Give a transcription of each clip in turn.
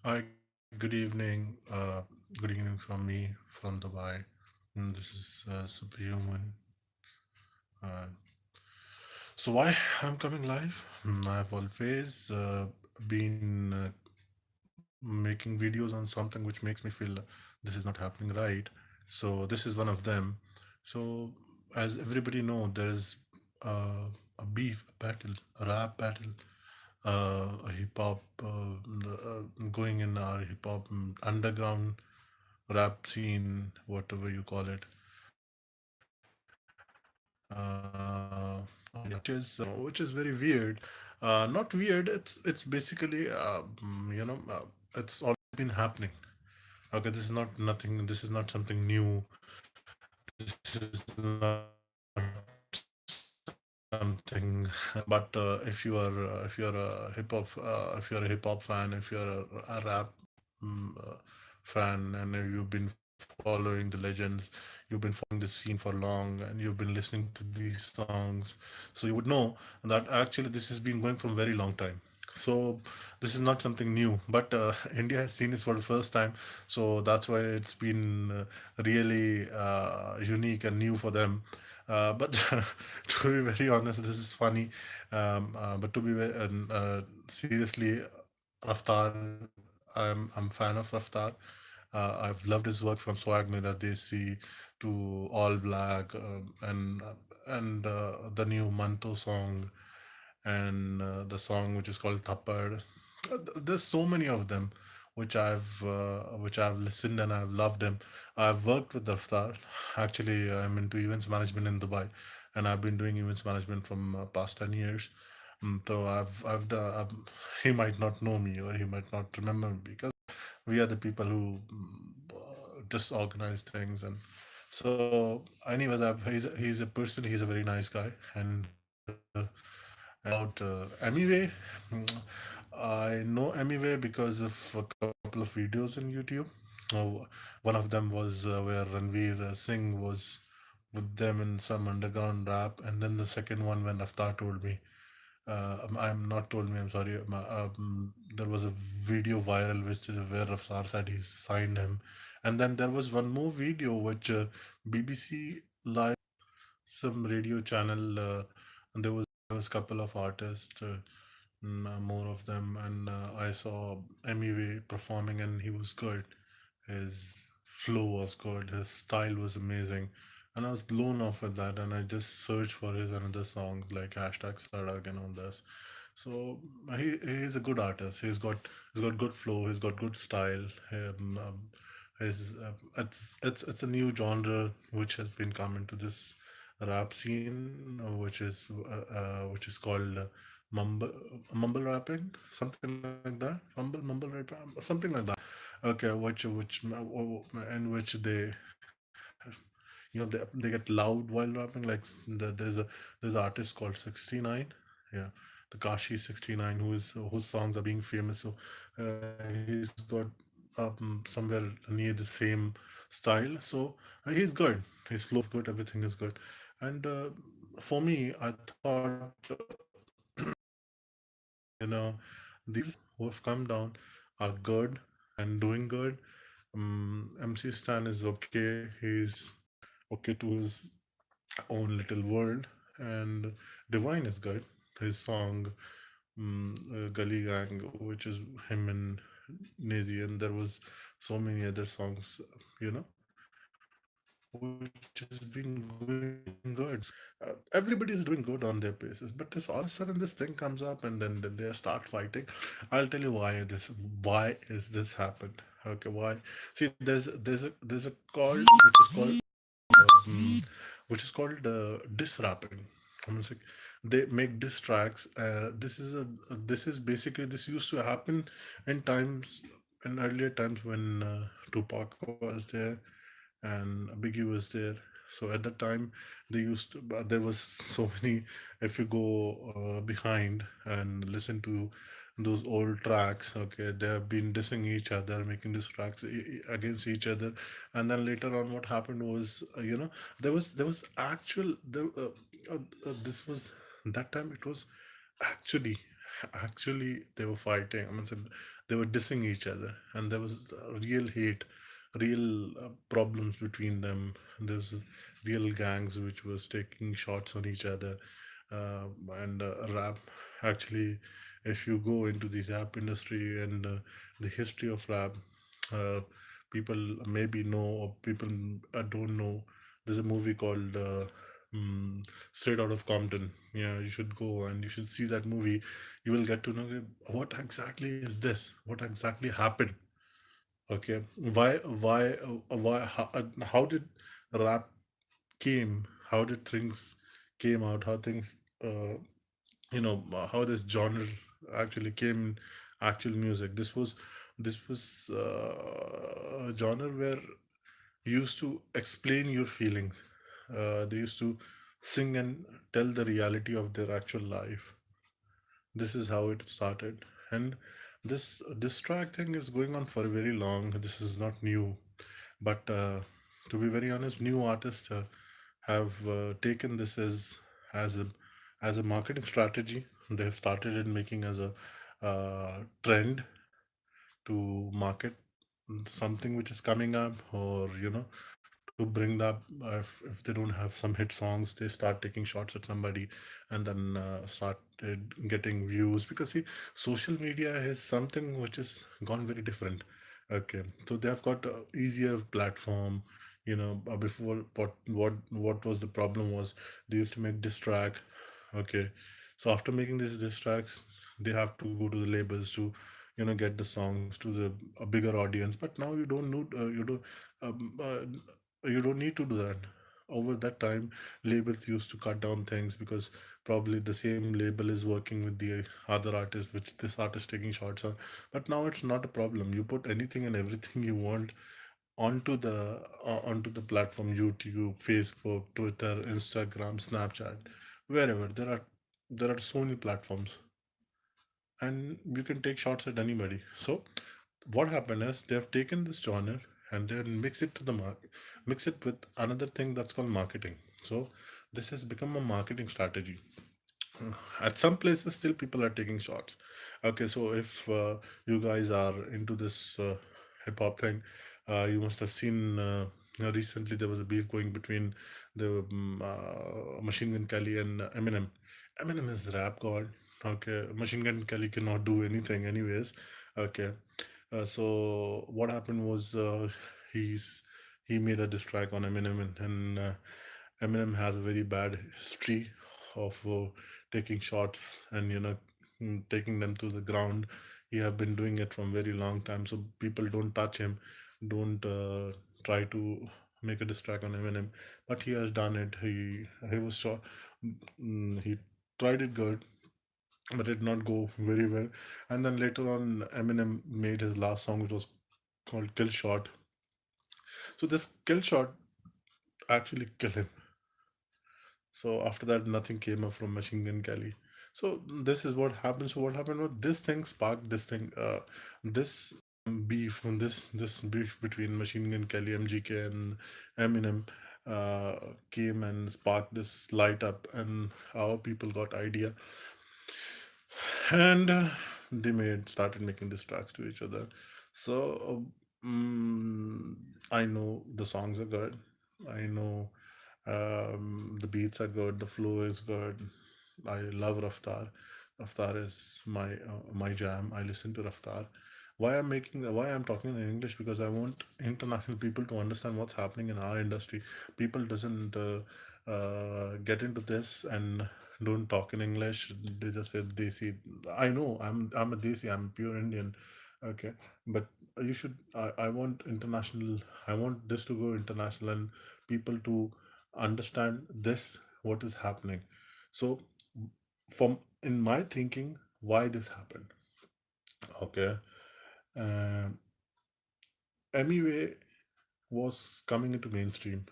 Hi, good evening. Good evening from me from Dubai. This is Superhuman. Uh, so why I'm coming live? I've always been making videos on something which makes me feel this is not happening right. So this is one of them. So as everybody know, there is a beef, a battle, a rap battle, a hip hop going in our hip hop underground rap scene, whatever you call it, which is very weird. Not weird. It's basically it's always been happening. Okay, this is not nothing. This is not something new. This is not something. But if you're a hip hop fan, if you're a rap fan, and you've been following the legends, you've been following the scene for long, and you've been listening to these songs, so you would know that actually this has been going from very long time. So this is not something new, but India has seen this for the first time, so that's why it's been really unique and new for them. But to be very honest, this is funny. But to be seriously, Raftar, I'm fan of Raftar. I've loved his work from Swag Mera Desi to All Black, and the new Manto song, and the song which is called Thappad. There's so many of them which I've listened and I've loved them. I've worked with Raftar. Actually, I'm into events management in Dubai, and I've been doing events management from past 10 years. So he might not know me or he might not remember me because we are the people who just organize things. And so anyways, he's a person, he's a very nice guy. And about Emiway, I know Emiway because of a couple of videos on YouTube. Oh, one of them was where Ranveer Singh was with them in some underground rap, and then the second one when Raftar told me, I'm not told me, I'm sorry. There was a video viral which where Rafsar said he signed him, and then there was one more video which BBC Live, some radio channel, and there was couple of artists, more of them, and I saw Emiway performing, and he was good. His flow was good. His style was amazing. And I was blown off with that. And I just searched for his another songs like hashtag Sadak and all this. So he's a good artist. He's got good flow. He's got good style. His it's a new genre which has been come into this rap scene, which is called mumble mumble rapping, something like that. Mumble rap, something like that. Okay, in which they get loud while rapping. Like there's an artist called 69. Yeah, the Kashi 69, whose songs are being famous. So he's got somewhere near the same style. So he's good. His flow is good. Everything is good. And for me, I thought these artists who have come down are good and doing good. MC Stan is okay. He's okay to his own little world, and Divine is good. His song, Gully Gang, which is him and Nazi, and there was so many other songs, which has been going good. Everybody is doing good on their basis, but this all of a sudden this thing comes up, and then they start fighting. I'll tell you why is this happened. Okay, why? See, there's a call um, which is called diss rapping. I mean, it's like they make diss tracks. This is basically, this used to happen in times, in earlier times when Tupac was there and Biggie was there. So at that time, they used to, but there was so many. If you go behind and listen to those old tracks, okay, they have been dissing each other, making diss tracks against each other, and then later on, what happened was, there was actual there. This was that time. It was actually actually they were fighting. I mean, they were dissing each other, and there was real hate, real problems between them. There was real gangs which was taking shots on each other, uh, and rap. Actually, if you go into the rap industry and the history of rap, uh, people maybe know or people don't know. There's a movie called Straight Out of Compton. Yeah, you should go and you should see that movie. You will get to know, okay, what exactly is this? What exactly happened? Okay, how did rap came? How did things came out? How things, how this genre actually came in actual music. This was a genre where used to explain your feelings. They used to sing and tell the reality of their actual life. This is how it started, and this track thing is going on for very long. This is not new, but to be very honest, new artists have taken this as a as a marketing strategy. They have started it making as a trend to market something which is coming up, or to bring that if they don't have some hit songs, they start taking shots at somebody, and then started getting views, because see, social media is something which has gone very different. Okay, so they have got a easier platform. Before, what was the problem was, they used to make diss track. Okay, so after making these diss tracks, they have to go to the labels to get the songs to the a bigger audience. But now you don't need to do that. Over that time, labels used to cut down things, because probably the same label is working with the other artist, which this artist taking shots on. But now it's not a problem. You put anything and everything you want onto the platform: YouTube, Facebook, Twitter, Instagram, Snapchat, wherever. There are so many platforms, and you can take shots at anybody. So what happened is, they have taken this genre and then mix it with another thing that's called marketing. So this has become a marketing strategy. At some places still people are taking shots. Okay, so if you guys are into this hip hop thing, you must have seen, recently there was a beef going between the Machine Gun Kelly and Eminem. Eminem is rap god. Okay, Machine Gun Kelly cannot do anything anyways. Okay, so what happened was, he's he made a diss track on Eminem, and Eminem has a very bad history of taking shots and taking them to the ground. He have been doing it from very long time, so people don't touch him, don't try to make a diss track on Eminem. But he has done it. He was shot. He tried it good, but it did not go very well. And then later on, Eminem made his last song, which was called Kill Shot. So this Kill Shot actually killed him. So after that, nothing came up from Machine Gun Kelly. So this is what happened. So what happened was, this thing sparked this thing, this this beef between Machine Gun Kelly, MGK, and Eminem came and sparked this light up, and our people got idea, and they made started making these tracks to each other. So I know the songs are good. I know the beats are good. The flow is good. I love Raftar. Raftar is my jam. I listen to Raftar. Why I'm talking in English, because I want international people to understand what's happening in our industry. People doesn't get into this and don't talk in English. They just say Desi. I know I'm a Desi. I'm pure Indian. Okay, but you should. I want international. I want this to go international, and people to understand this, what is happening. So, from in my thinking, why this happened. Okay, um, Emiway was coming into mainstream.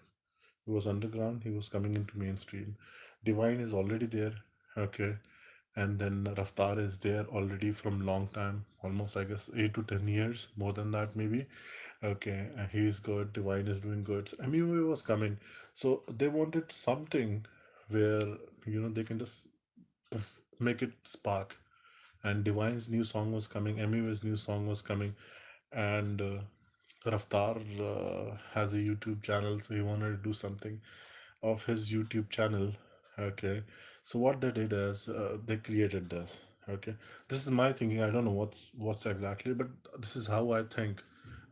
He was underground. He was coming into mainstream. Divine is already there. Okay, and then Raftar is there already from long time, almost I guess 8 to 10 years, more than that maybe. Okay, and he is good. Divine is doing good. So Emiway was coming, so they wanted something where they can just make it spark, and Divine's new song was coming, Emiway's new song was coming, and Raftar has a YouTube channel, so he wanted to do something of his YouTube channel. Okay, so what they did is they created this. Okay, this is my thinking. I don't know what's exactly, but this is how I think.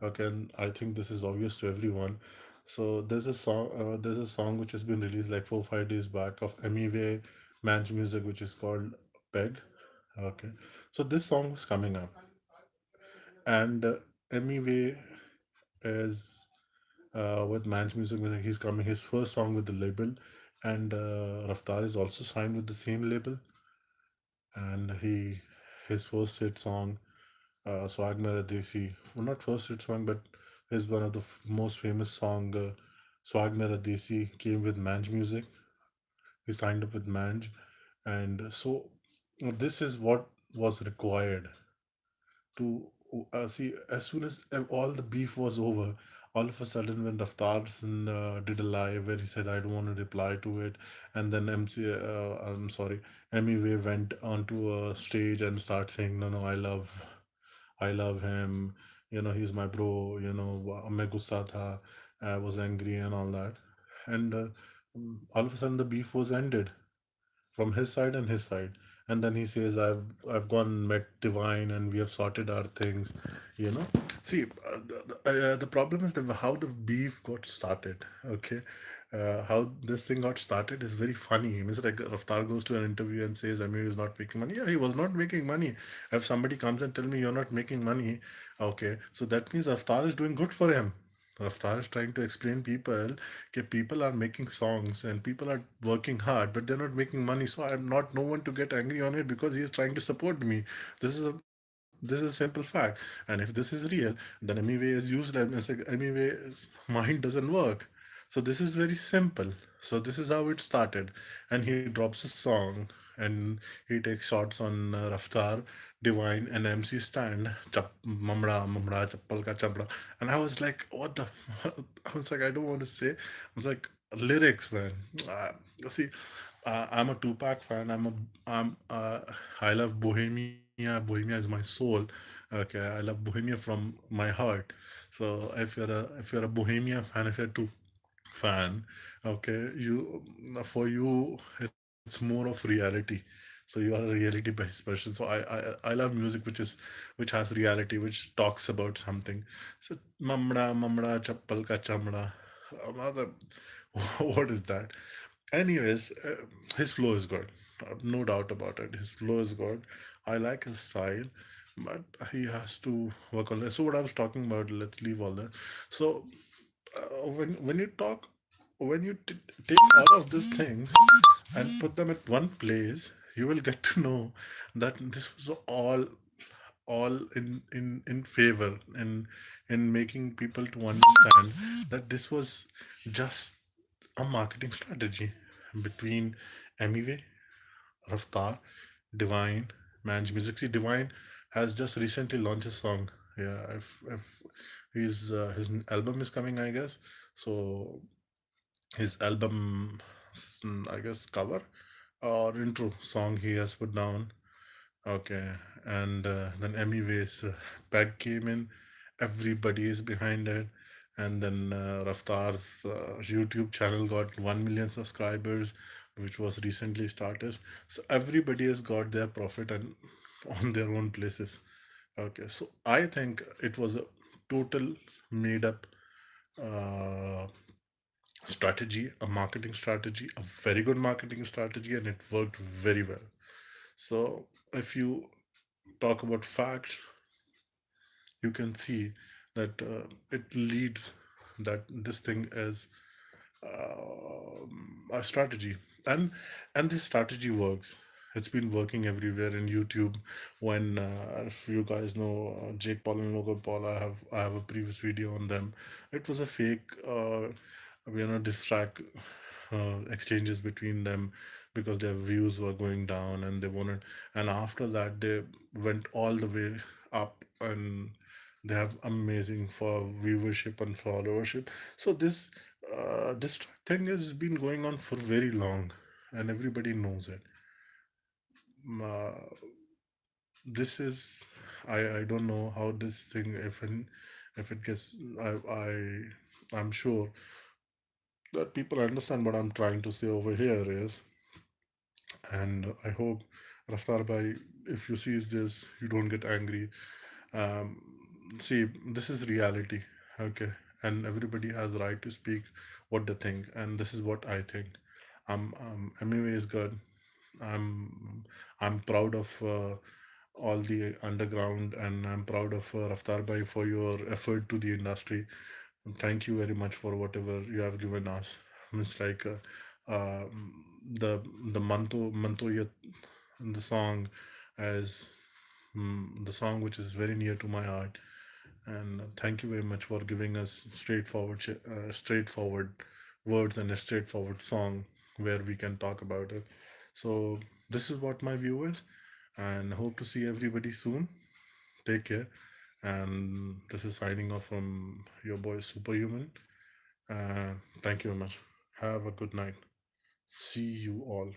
Okay, and I think this is obvious to everyone. So there's a song. There's a song which has been released like 4 5 days back of Emiway Man's music, which is called Peg. Okay, so this song was coming up, and Emiway is with Man's Music. He's coming his first song with the label, and Raftar is also signed with the same label. And his first hit song, Swag Mera Desi, well, not first hit song, but is one of the most famous song. Swag Mera Desi came with Man's Music. He signed up with Manj, and so this is what was required to see. As soon as all the beef was over, all of a sudden when Raftarson did a live where he said I don't want to reply to it, and then I'm sorry, Emiway went onto a stage and start saying no, I love him, he's my bro, मैं गुस्सा था, I was angry and all that, and all of a sudden the beef was ended from his side and his side. And then he says, I've gone met Divine and we have sorted our things, you know see, the problem is that how the beef got started. Okay, how this thing got started is very funny. Mr. Like Raftar goes to an interview and says Amir is not making money. Yeah, he was not making money. If somebody comes and tell me you're not making money, okay, so that means Raftar is doing good for him. Raftar is trying to explain people that people are making songs and people are working hard, but they're not making money. So I'm not no one to get angry on it because he is trying to support me. This is a simple fact. And if this is real, then Emiway is useless. It's like Emiway's mind doesn't work. So this is very simple. So this is how it started. And he drops a song and he takes shots on Raftar, Divine, and MC Stand. Mamda, mamda, chappal ka chamda. And I was like, what the? I was like, I don't want to say. I was like, lyrics, man. See, I'm a Tupac fan. I love Bohemia. Bohemia is my soul. Okay, I love Bohemia from my heart. So if you're a Bohemia fan, if you're a fan, okay, for you it's more of reality. So you are a reality based person. So I love music which has reality, which talks about something. So mamda mamda chappal ka chamda. Mother, what is that? Anyways, his flow is good. No doubt about it. His flow is good. I like his style, but he has to work on it. So what I was talking about, let's leave all that. So when you talk, when you take all of these things and put them at one place, you will get to know that this was all in favor in making people to understand that this was just a marketing strategy between Emiway, Raftar, Divine, Manj Music. See, Divine has just recently launched a song. Yeah, if his album is coming, I guess. So his album, I guess, cover or intro song he has put down. Okay, and then Emiway's bag came in. Everybody is behind it, and then Raftar's YouTube channel got 1 million subscribers, which was recently started. So everybody has got their profit and on their own places. Okay, so I think it was a total made up uh, strategy, a marketing strategy, a very good marketing strategy, and it worked very well. So if you talk about facts, you can see that it leads that this thing is a strategy, and this strategy works. It's been working everywhere in YouTube. When if you guys know Jake Paul and Logan Paul, I have a previous video on them. It was a fake distract exchanges between them because their views were going down and they wanted, and after that they went all the way up, and they have amazing for viewership and followership. So this thing has been going on for very long, and everybody knows it. this is, I don't know how this thing, if it gets, I'm sure that people understand what I'm trying to say over here is, and I hope Raftar bhai, if you see this, you don't get angry. Um, See, this is reality, okay, and everybody has the right to speak what they think, and this is what I think. Anyway, is good. I'm proud of all the underground, and I'm proud of Raftar bhai for your effort to the industry. And thank you very much for whatever you have given us. It's like the Manto Yat, the song, as the song which is very near to my heart. And thank you very much for giving us straightforward words and a straightforward song where we can talk about it. So this is what my view is, and hope to see everybody soon. Take care, and this is signing off from your boy Superhuman. Thank you very much. Have a good night. See you all.